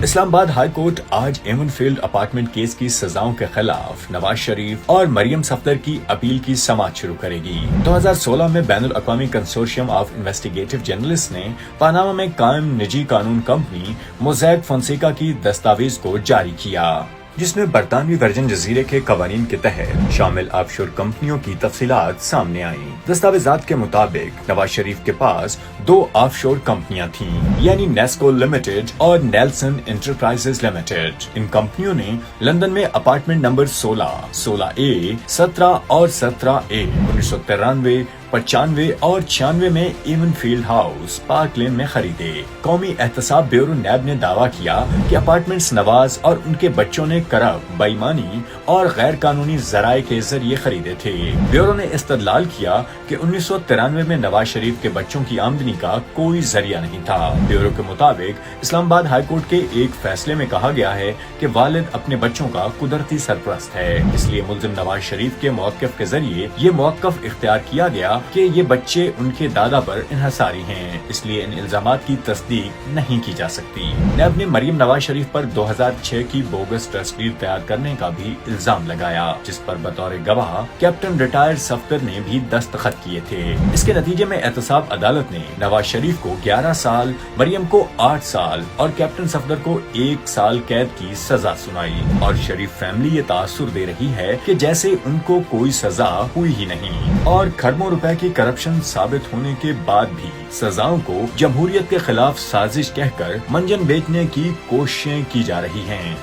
اسلام آباد high court آج even field apartment case کی سزاؤں کے خلاف نواز شریف اور مریم صفدر کی اپیل کی سماعت شروع کرے گی۔ 2016 میں بین الاقوامی کنسورشیم آف انویسٹیگیٹو جرنلسٹ نے پاناما میں قائم نجی قانون کمپنی موزیک فونسیکا کی دستاویز کو جاری کیا، جس میں برطانوی ورجن جزیرے کے قوانین کے تحت شامل آف شور کمپنیوں کی تفصیلات سامنے آئیں۔ دستاویزات کے مطابق نواز شریف کے پاس 2 آف شور کمپنیاں تھیں، یعنی نیسکو لمیٹڈ اور نیلسن انٹرپرائزز لمیٹڈ۔ ان کمپنیوں نے لندن میں اپارٹمنٹ نمبر 16، 16A، 17 اور 17A 1993، 95 اور 96 میں ایون فیلڈ ہاؤس پارک لین میں خریدے۔ قومی احتساب بیورو نیب نے دعویٰ کیا کہ اپارٹمنٹس نواز اور ان کے بچوں نے کرپٹ، بے ایمانی اور غیر قانونی ذرائع کے ذریعے خریدے تھے۔ بیورو نے استدلال کیا کہ 1993 میں نواز شریف کے بچوں کی آمدنی کا کوئی ذریعہ نہیں تھا۔ بیورو کے مطابق اسلام آباد ہائی کورٹ کے ایک فیصلے میں کہا گیا ہے کہ والد اپنے بچوں کا قدرتی سرپرست ہے، اس لیے ملزم نواز شریف کے موقف کے ذریعے یہ موقف اختیار کیا گیا کہ یہ بچے ان کے دادا پر انحصاری ہیں، اس لیے ان الزامات کی تصدیق نہیں کی جا سکتی۔ نیب نے مریم نواز شریف پر 2006 کی بوگس ٹرسٹ ڈیڈ تیار کرنے کا بھی الزام لگایا، جس پر بطور گواہ کیپٹن ریٹائرڈ صفدر نے بھی دستخط کیے تھے۔ اس کے نتیجے میں احتساب عدالت نے نواز شریف کو 11 سال، مریم کو 8 سال اور کیپٹن صفدر کو 1 سال قید کی سزا سنائی، اور شریف فیملی یہ تاثر دے رہی ہے کہ جیسے ان کو کوئی سزا ہوئی ہی نہیں، اور کھربوں روپے کی کرپشن ثابت ہونے کے بعد بھی سزاؤں کو جمہوریت کے خلاف سازش کہہ کر منجن بیچنے کی کوششیں کی جا رہی ہیں۔